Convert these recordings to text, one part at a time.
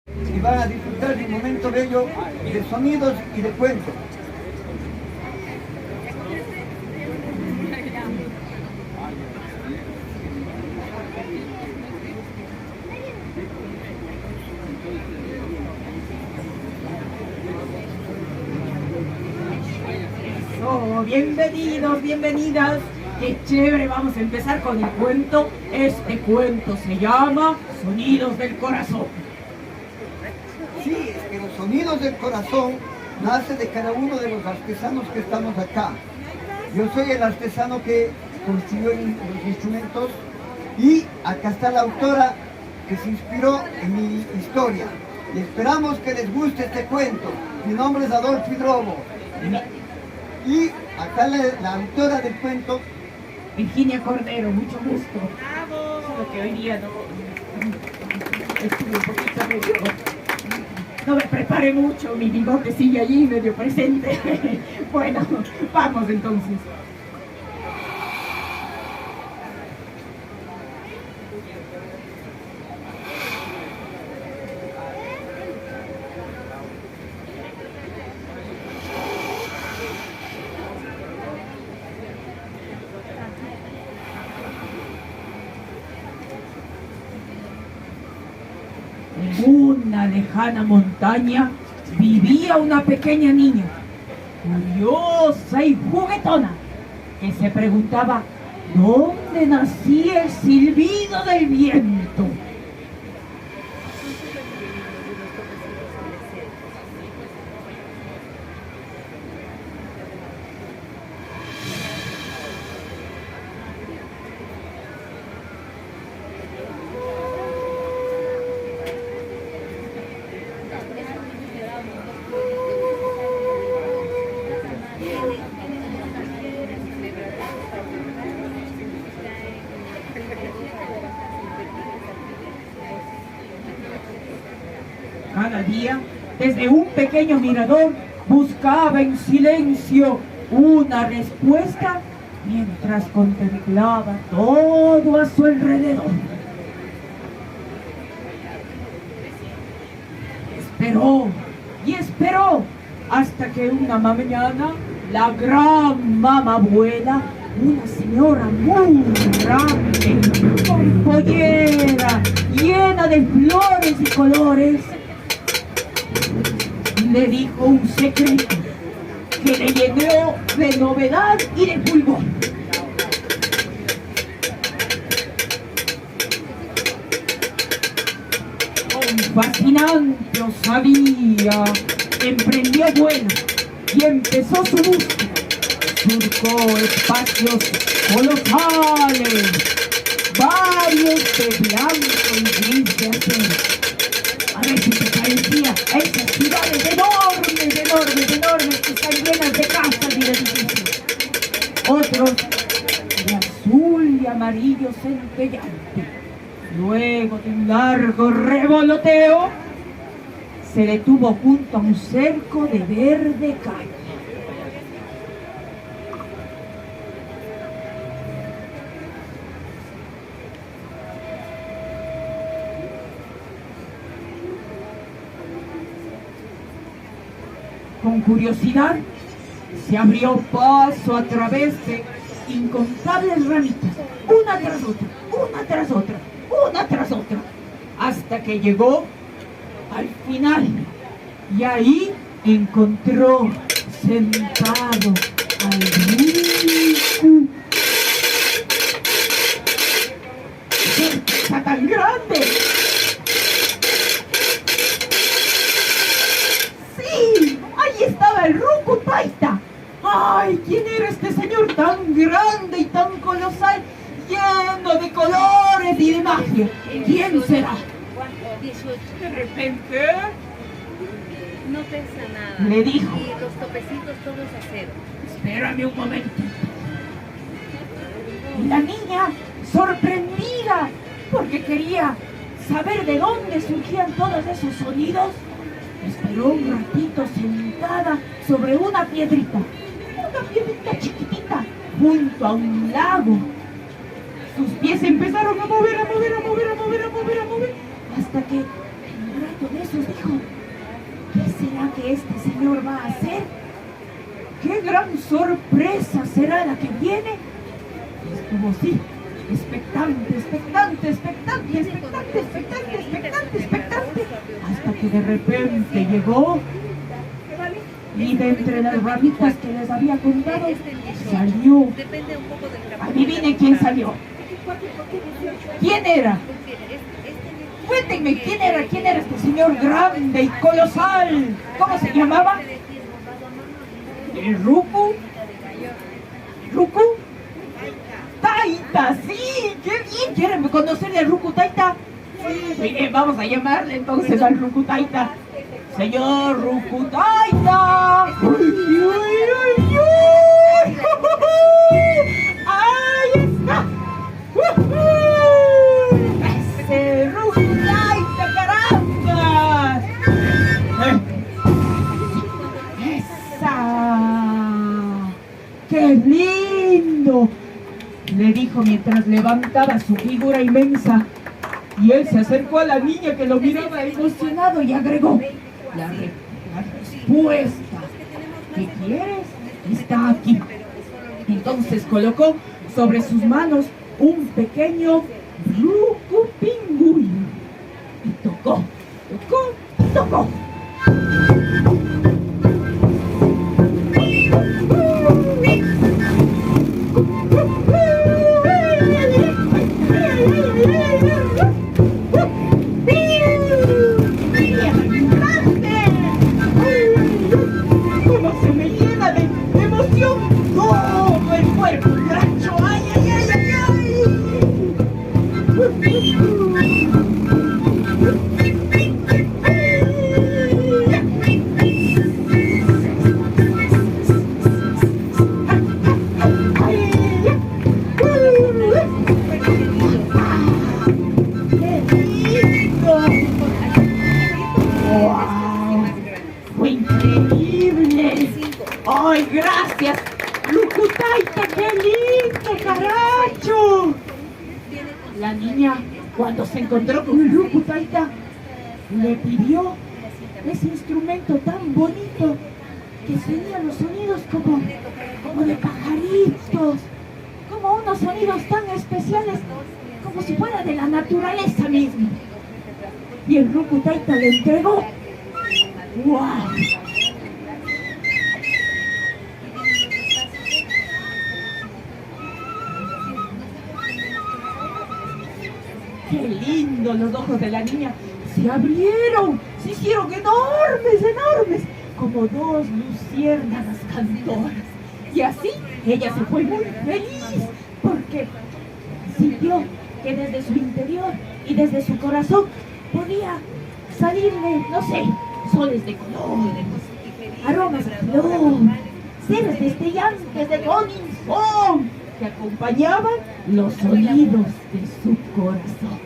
y van a disfrutar de un momento bello de sonidos y de cuentos. Oh, bienvenidos, bienvenidas. Qué chévere, vamos a empezar con el cuento. Este cuento se llama Sonidos del Corazón. Sí, es que los sonidos del corazón nacen de cada uno de los artesanos que estamos acá. Yo soy el artesano que construyó los instrumentos y acá está la autora que se inspiró en mi historia. Y esperamos que les guste este cuento. Mi nombre es Adolfo Hidrobo. Y acá la autora del cuento, Virginia Cordero, mucho gusto. Solo que hoy día estuve un poquito medio... No me preparé mucho, mi bigote sigue allí medio presente. Bueno, vamos entonces. En una lejana montaña vivía una pequeña niña, curiosa y juguetona, que se preguntaba dónde nacía el silbido del viento. Cada día, desde un pequeño mirador, buscaba en silencio una respuesta mientras contemplaba todo a su alrededor. Esperó y esperó hasta que una mañana la gran mamabuela, una señora muy grande, con pollera llena de flores y colores, le dijo un secreto que le llenó de novedad y de fulgor. Con fascinante osadía emprendió vuelo y empezó su búsqueda. Surcó espacios colosales, varios de blanco y gris de acero. A veces se parecía a esas ciudades enormes que están llenas de casas y de edificios. Otros de azul y amarillo centellante. Luego de un largo revoloteo, se detuvo junto a un cerco de verde caña. Con curiosidad, se abrió paso a través de incontables ramitas, una tras otra, una tras otra, una tras otra, hasta que llegó al final. Y ahí encontró sentado al rico. ¡Qué cosa tan grande! ¡Sí! ¡Ahí estaba el Rucu Taita! ¡Ay! ¿Quién era este señor tan grande y tan colosal, lleno de colores y de magia? ¿Quién será? 18. De repente No pesa nada. le dijo: Y los topecitos todos a cero. espérame un momento. Y la niña, sorprendida, porque quería saber de dónde surgían todos esos sonidos, esperó un ratito sentada sobre una piedrita chiquitita, junto a un lago. Sus pies empezaron a mover, hasta que un rato momento de esos dijo, ¿qué será que este señor va a hacer? ¿Qué gran sorpresa será la que viene? Y estuvo así, expectante, expectante, expectante, expectante, expectante, expectante, expectante, hasta que de repente llegó y de entre las ramitas que les había contado salió. Depende un poco del campo. Adivinen quién salió. ¿Quién era? Este Cuéntenme, ¿quién era este señor grande y colosal? ¿Cómo se llamaba? ¿El Ruku? ¿Ruku? Taita, sí, qué bien. ¿Quieren conocer al Ruku Taita? Miren, vamos a llamarle entonces al Ruku Taita. Señor Ruku Taita. ¡Uy, uy, uy, uy! ¡Ahí está! ¡Ese Ruku Taita, caramba! ¡Esa! ¡Qué lindo! Le dijo mientras levantaba su figura inmensa. Y él se acercó a la niña que lo miraba emocionado y agregó, la respuesta que quieres está aquí. Entonces colocó sobre sus manos un pequeño Ruku pingüino y tocó, tocó, tocó. ¡Cómo se me llena de emoción todo el cuerpo! ¡Rancho! ¡Ay, ay, ay, ay, ¡qué lindo! ¡Wow! ¡Fue increíble! ¡Ay, gracias! ¡Ruku Taita, qué lindo, caracho! La niña, cuando se encontró con el Ruku Taita, le pidió ese instrumento tan bonito que tenía los sonidos como de pajaritos, como unos sonidos tan especiales, como si fuera de la naturaleza misma. Y el Ruku Taita le entregó. ¡Wow! ¡Qué lindo! Los ojos de la niña se abrieron, se hicieron enormes, enormes, como dos luciérnagas cantoras. Y así ella se fue muy feliz porque sintió que desde su interior y desde su corazón podía salirle, no sé, soles de colores, aromas a flor, seres destellantes de Goningson que acompañaban los sonidos de su corazón.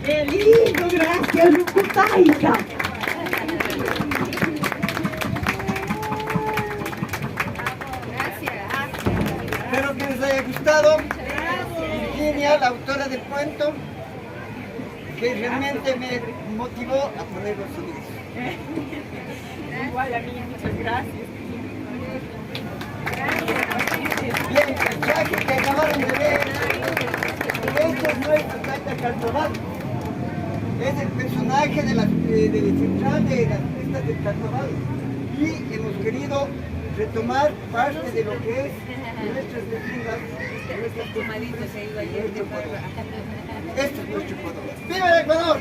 ¡Qué lindo! ¡Gracias, Ruku Taita! Espero que les haya gustado. Virginia, la autora del cuento, que realmente me motivó a poner los sonidos. Igual a mí, muchas gracias. Bien, el traje que acabaron de ver, este es nuestro Taita Carnaval. Es el personaje de la central de las fiestas del carnaval. Y hemos querido retomar parte de lo que es nuestras leyendas, nuestras Tu marido se ha ido ayer de Este es nuestro Ecuador. ¡Viva el Ecuador!